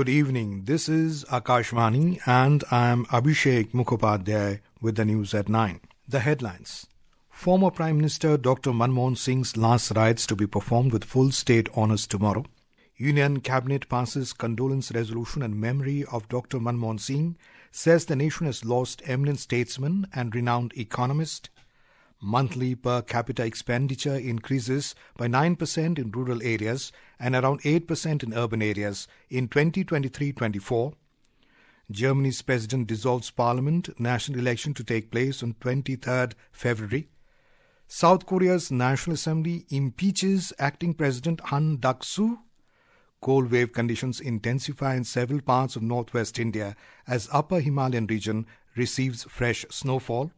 Good evening. This is Akashvani and I am Abhishek Mukhopadhyay with the news at 9. The headlines. Former Prime Minister Dr. Manmohan Singh's last rites to be performed with full state honours tomorrow. Union Cabinet passes condolence resolution in memory of Dr. Manmohan Singh, says the nation has lost eminent statesman and renowned economist. Monthly per capita expenditure increases by 9% in rural areas and around 8% in urban areas in 2023-24. Germany's president dissolves parliament, national election to take place on 23rd February. South Korea's National Assembly impeaches acting President Han Duck-soo. Cold wave conditions intensify in several parts of northwest India as upper Himalayan region receives fresh snowfall.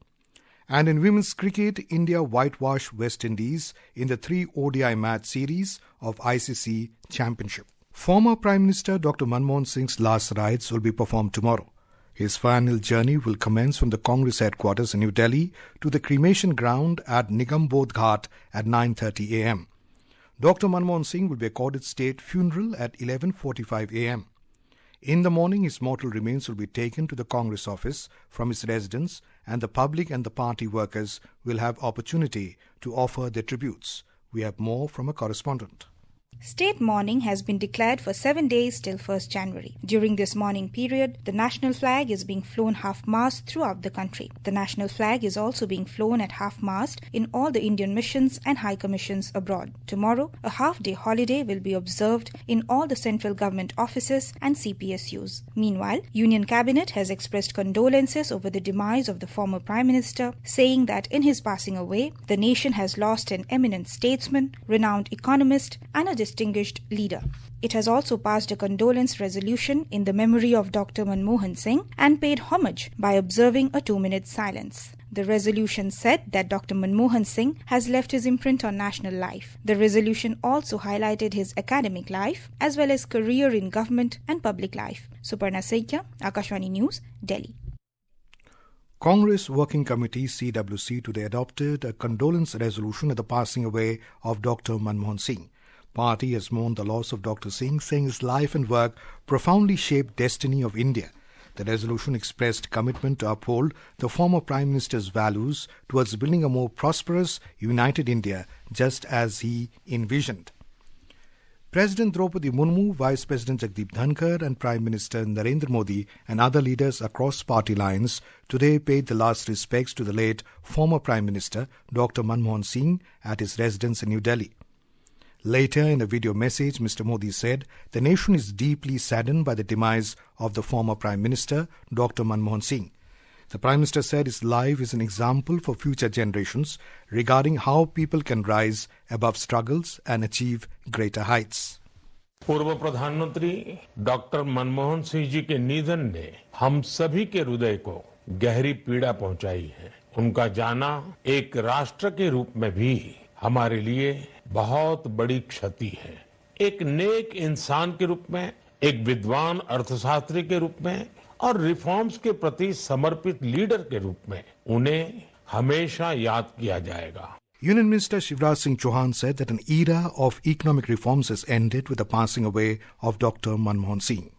And in women's cricket, India whitewash West Indies in the 3 ODI match series of ICC Championship. Former Prime Minister Dr. Manmohan Singh's last rites will be performed tomorrow. His final journey will commence from the Congress headquarters in New Delhi to the cremation ground at Nigambodh Ghat at 9:30 a.m. Dr. Manmohan Singh will be accorded state funeral at 11:45 a.m. In the morning, his mortal remains will be taken to the Congress office from his residence, and the public and the party workers will have opportunity to offer their tributes. We have more from a correspondent. State mourning has been declared for 7 days till 1st January. During this mourning period, the national flag is being flown half-mast throughout the country. The national flag is also being flown at half-mast in all the Indian missions and high commissions abroad. Tomorrow, a half-day holiday will be observed in all the central government offices and CPSUs. Meanwhile, Union Cabinet has expressed condolences over the demise of the former Prime Minister, saying that in his passing away, the nation has lost an eminent statesman, renowned economist, and a distinguished leader. It has also passed a condolence resolution in the memory of Dr. Manmohan Singh and paid homage by observing a 2-minute silence. The resolution said that Dr. Manmohan Singh has left his imprint on national life. The resolution also highlighted his academic life as well as career in government and public life. Suparna Saikya, Akashvani News, Delhi. Congress Working Committee CWC today adopted a condolence resolution at the passing away of Dr. Manmohan Singh. Party has mourned the loss of Dr. Singh, saying his life and work profoundly shaped destiny of India. The resolution expressed commitment to uphold the former Prime Minister's values towards building a more prosperous, united India, just as he envisioned. President Draupadi Murmu, Vice President Jagdeep Dhankar and Prime Minister Narendra Modi and other leaders across party lines today paid the last respects to the late former Prime Minister Dr. Manmohan Singh at his residence in New Delhi. Later, in a video message, Mr. Modi said, the nation is deeply saddened by the demise of the former Prime Minister, Dr. Manmohan Singh. The Prime Minister said his life is an example for future generations regarding how people can rise above struggles and achieve greater heights. पूर्व प्रधानमंत्री doctor Manmohan Singh ji के निधन ने हम सभी के हृदय को गहरी पीड़ा पहुंचाई है। उनका जाना एक राष्ट्र के रूप में भी हमारे लिए बहुत बड़ी क्षति है। एक नेक इंसान के रूप में, एक विद्वान अर्थशास्त्री के रूप में और रिफॉर्म्स के प्रति समर्पित लीडर के रूप में उन्हें हमेशा याद किया जाएगा। Union Minister Shivraj Singh Chauhan said that an era of economic reforms has ended with the passing away of Dr. Manmohan Singh.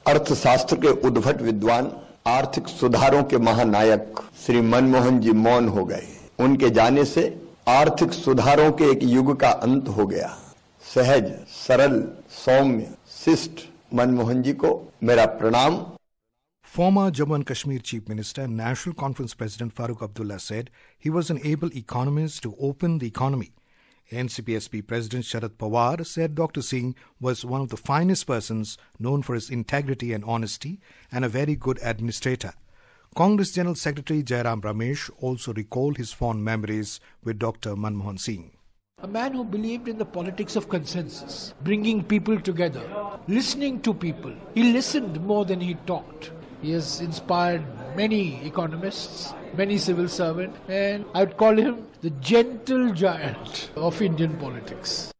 अर्थशास्त्र के उद्भट विद्वान, आर्थिक सुधारों के महानायक श्री मनमोहन जी मौन हो गए। उनके जाने से आर्थिक सुधारों के एक युग का अंत हो गया। सहज, सरल, सौम्य, शिष्ट मनमोहन जी को मेरा प्रणाम। Former Jammu and Kashmir Chief Minister and National Conference President Farooq Abdullah said he was an able economist to open the economy. NCPSP President Sharad Pawar said Dr. Singh was one of the finest persons known for his integrity and honesty and a very good administrator. Congress General Secretary Jairam Ramesh also recalled his fond memories with Dr. Manmohan Singh. A man who believed in the politics of consensus, bringing people together, listening to people. He listened more than he talked. He has inspired many economists, many civil servants, and I would call him the gentle giant of Indian politics.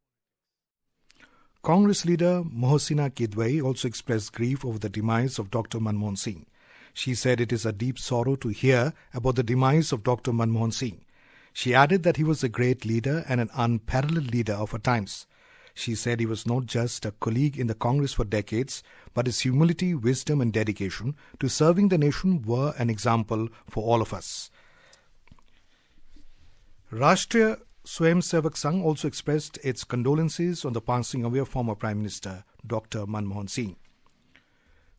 Congress leader Mohsina Kidwai also expressed grief over the demise of Dr. Manmohan Singh. She said it is a deep sorrow to hear about the demise of Dr. Manmohan Singh. She added that he was a great leader and an unparalleled leader of her times. She said he was not just a colleague in the Congress for decades, but his humility, wisdom and dedication to serving the nation were an example for all of us. Rashtriya Swayamsevak Sangh also expressed its condolences on the passing away of former Prime Minister Dr. Manmohan Singh.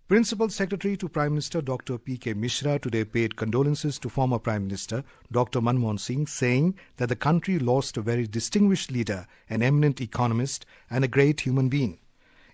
Principal Secretary to Prime Minister Dr. P.K. Mishra today paid condolences to former Prime Minister Dr. Manmohan Singh, saying that the country lost a very distinguished leader, an eminent economist and a great human being.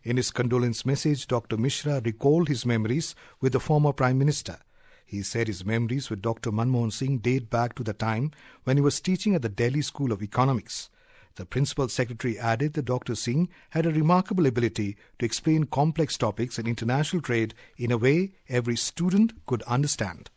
In his condolence message, Dr. Mishra recalled his memories with the former Prime Minister. He said his memories with Dr. Manmohan Singh date back to the time when he was teaching at the Delhi School of Economics. The Principal Secretary added that Dr. Singh had a remarkable ability to explain complex topics in international trade in a way every student could understand.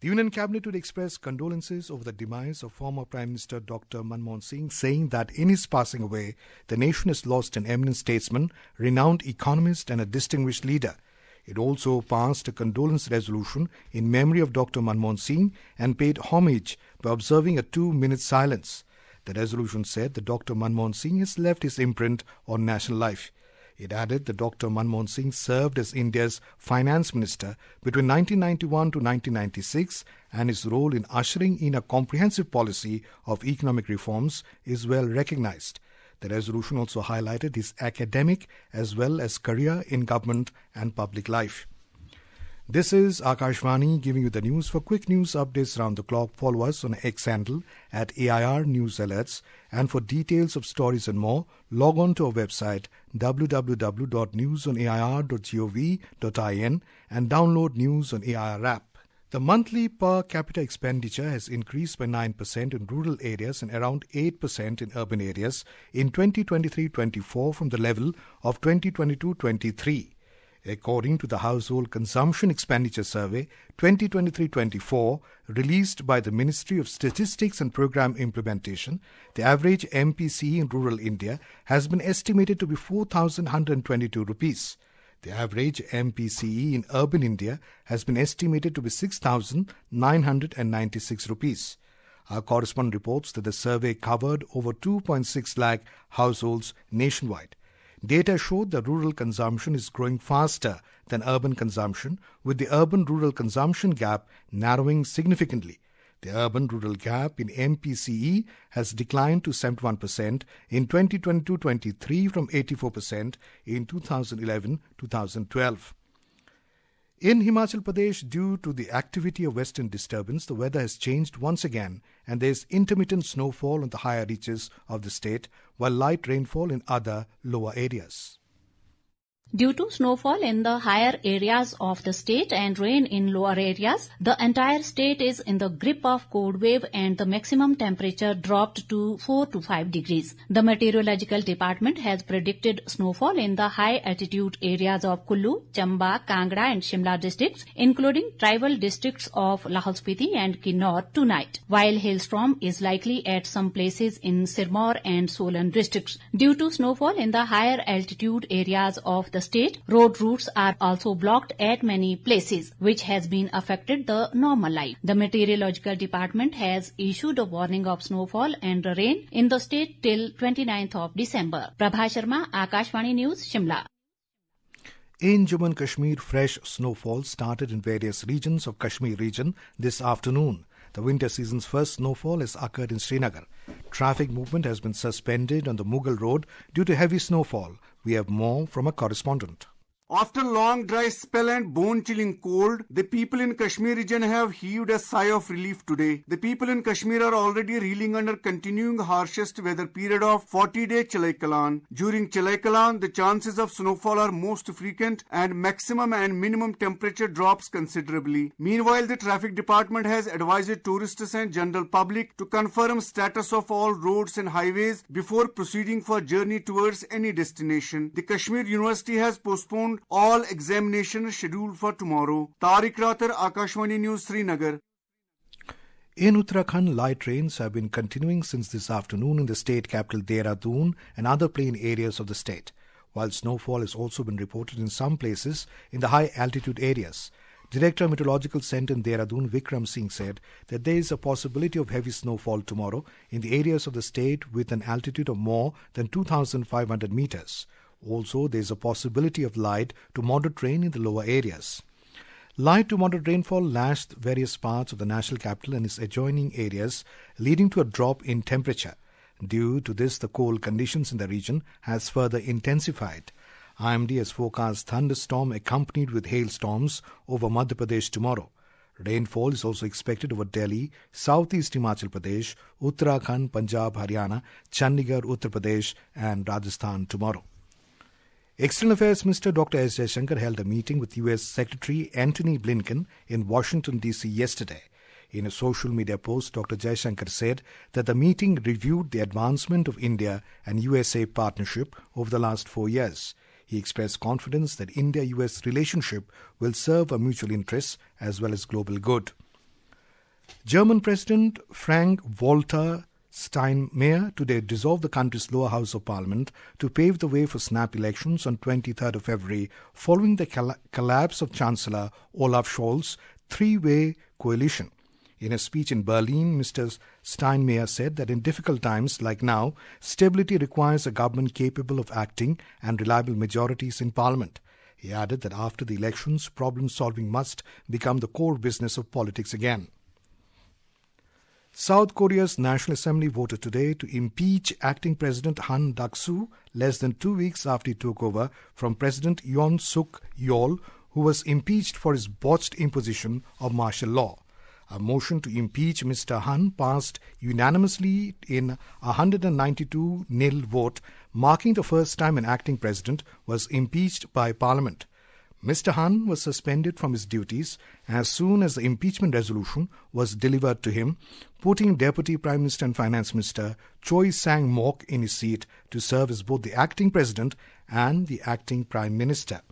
The Union Cabinet would express condolences over the demise of former Prime Minister Dr. Manmohan Singh, saying that in his passing away, the nation has lost an eminent statesman, renowned economist and a distinguished leader. It also passed a condolence resolution in memory of Dr. Manmohan Singh and paid homage by observing a 2-minute silence. The resolution said that Dr. Manmohan Singh has left his imprint on national life. It added that Dr. Manmohan Singh served as India's finance minister between 1991 to 1996, and his role in ushering in a comprehensive policy of economic reforms is well recognized. The resolution also highlighted his academic as well as career in government and public life. This is Akashvani giving you the news. For quick news updates around the clock, follow us on X handle at AIR News Alerts. And for details of stories and more, log on to our website www.newsonair.gov.in and download News on AIR app. The monthly per capita expenditure has increased by 9% in rural areas and around 8% in urban areas in 2023-24 from the level of 2022-23. According to the Household Consumption Expenditure Survey 2023-24 released by the Ministry of Statistics and Program Implementation, the average MPCE in rural India has been estimated to be 4,122 rupees. The average MPCE in urban India has been estimated to be 6,996 rupees. Our correspondent reports that the survey covered over 2.6 lakh households nationwide. Data showed that rural consumption is growing faster than urban consumption, with the urban-rural consumption gap narrowing significantly. The urban-rural gap in MPCE has declined to 71% in 2022-23 from 84% in 2011-2012. In Himachal Pradesh, due to the activity of western disturbance, the weather has changed once again and there is intermittent snowfall on the higher reaches of the state, while light rainfall in other lower areas. Due to snowfall in the higher areas of the state and rain in lower areas, the entire state is in the grip of cold wave and the maximum temperature dropped to 4 to 5 degrees. The Meteorological Department has predicted snowfall in the high altitude areas of Kullu, Chamba, Kangra and Shimla districts, including tribal districts of Lahol Spiti and Kinnaur tonight, while hailstorm is likely at some places in Sirmaur and Solan districts. Due to snowfall in the higher altitude areas of the state, road routes are also blocked at many places, which has been affected the normal life. The Meteorological Department has issued a warning of snowfall and rain in the state till 29th of December. Prabha Sharma, Akashvani News, Shimla. In Jammu and Kashmir, fresh snowfall started in various regions of Kashmir region this afternoon. The winter season's first snowfall has occurred in Srinagar. Traffic movement has been suspended on the Mughal Road due to heavy snowfall. We have more from a correspondent. After long dry spell and bone-chilling cold, the people in Kashmir region have heaved a sigh of relief today. The people in Kashmir are already reeling under continuing harshest weather period of 40-day Chalai Kalan. During Chalai Kalan, the chances of snowfall are most frequent and maximum and minimum temperature drops considerably. Meanwhile, the traffic department has advised tourists and general public to confirm status of all roads and highways before proceeding for journey towards any destination. The Kashmir University has postponed all examinations scheduled for tomorrow. Tariq Rathar, Akashvani News, Srinagar. In Uttarakhand, light rains have been continuing since this afternoon in the state capital Dehradun and other plain areas of the state, while snowfall has also been reported in some places in the high altitude areas. Director of Meteorological Centre in Dehradun, Vikram Singh, said that there is a possibility of heavy snowfall tomorrow in the areas of the state with an altitude of more than 2,500 meters. Also, there is a possibility of light to moderate rain in the lower areas. Light to moderate rainfall lashed various parts of the national capital and its adjoining areas, leading to a drop in temperature. Due to this, the cold conditions in the region has further intensified. IMD has forecast thunderstorm accompanied with hailstorms over Madhya Pradesh tomorrow. Rainfall is also expected over Delhi, southeast Himachal Pradesh, Uttarakhand, Punjab, Haryana, Chandigarh, Uttar Pradesh and Rajasthan tomorrow. External Affairs Minister Dr. S. Jaishankar held a meeting with U.S. Secretary Antony Blinken in Washington, D.C. yesterday. In a social media post, Dr. Jaishankar said that the meeting reviewed the advancement of India and USA partnership over the last 4 years. He expressed confidence that India-US relationship will serve a mutual interest as well as global good. German President Frank-Walter Steinmeier today dissolved the country's lower house of parliament to pave the way for snap elections on 23rd of February following the collapse of Chancellor Olaf Scholz's three-way coalition. In a speech in Berlin, Mr. Steinmeier said that in difficult times like now, stability requires a government capable of acting and reliable majorities in parliament. He added that after the elections, problem-solving must become the core business of politics again. South Korea's National Assembly voted today to impeach acting President Han Duck-soo less than 2 weeks after he took over from President Yoon Suk-yeol, who was impeached for his botched imposition of martial law. A motion to impeach Mr. Han passed unanimously in a 192-0 vote, marking the first time an acting president was impeached by Parliament. Mr. Han was suspended from his duties as soon as the impeachment resolution was delivered to him, putting Deputy Prime Minister and Finance Minister Choi Sang-mok in his seat to serve as both the acting president and the acting Prime Minister.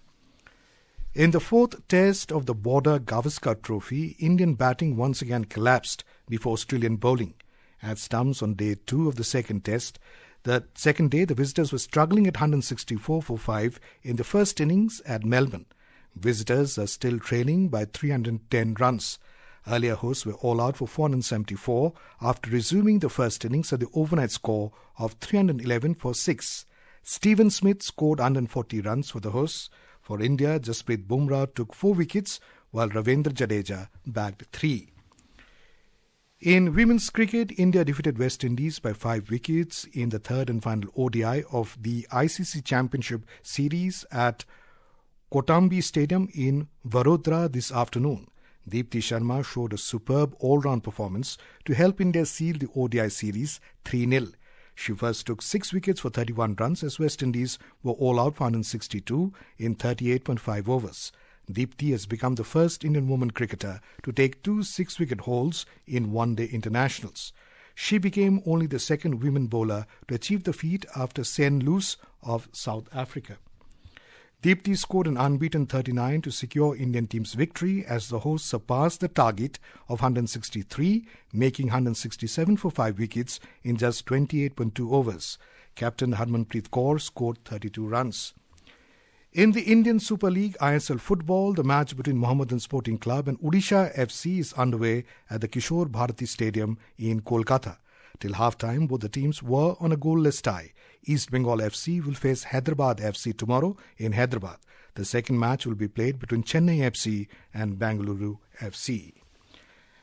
In the fourth test of the Border Gavaskar Trophy, Indian batting once again collapsed before Australian bowling. At stumps on day 2 of the second test, the second day the visitors were struggling at 164 for 5 in the first innings at Melbourne. Visitors are still trailing by 310 runs. Earlier hosts were all out for 474 after resuming the first innings at the overnight score of 311 for 6. Stephen Smith scored 140 runs for the hosts. For India, Jasprit Bumrah took 4 wickets while Ravindra Jadeja bagged 3. In women's cricket, India defeated West Indies by 5 wickets in the third and final ODI of the ICC Championship series at Kotambi Stadium in Vadodara this afternoon. Deepti Sharma showed a superb all-round performance to help India seal the ODI series 3-0. She first took 6 wickets for 31 runs as West Indies were all out for 162 in 38.5 overs. Deepti has become the first Indian woman cricketer to take 2 6-wicket hauls in one-day internationals. She became only the second women bowler to achieve the feat after Sen Loose of South Africa. Deepti scored an unbeaten 39 to secure Indian team's victory as the hosts surpassed the target of 163, making 167 for 5 wickets in just 28.2 overs. Captain Harmanpreet Kaur scored 32 runs. In the Indian Super League ISL football, the match between Mohammedan Sporting Club and Odisha FC is underway at the Kishore Bharati Stadium in Kolkata. Till half-time, both the teams were on a goalless tie. East Bengal FC will face Hyderabad FC tomorrow in Hyderabad. The second match will be played between Chennai FC and Bangalore FC.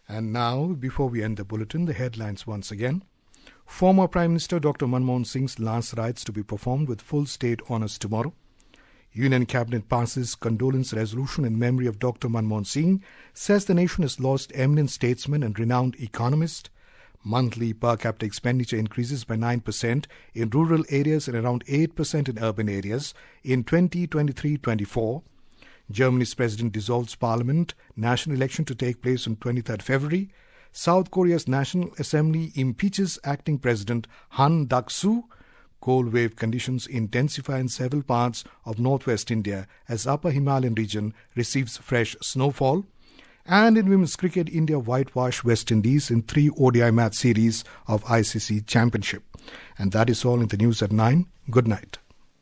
And now, before we end the bulletin, the headlines once again. Former Prime Minister Dr. Manmohan Singh's last rites to be performed with full state honours tomorrow. Union Cabinet passes condolence resolution in memory of Dr. Manmohan Singh, says the nation has lost eminent statesman and renowned economist. Monthly per capita expenditure increases by 9% in rural areas and around 8% in urban areas in 2023-24. Germany's president dissolves parliament, national election to take place on 23rd February. South Korea's National Assembly impeaches acting president Han Duck-soo. Cold wave conditions intensify in several parts of northwest India as upper Himalayan region receives fresh snowfall. And in women's cricket, India whitewash West Indies in 3 ODI match series of ICC Championship. And that is all in the news at 9. Good night.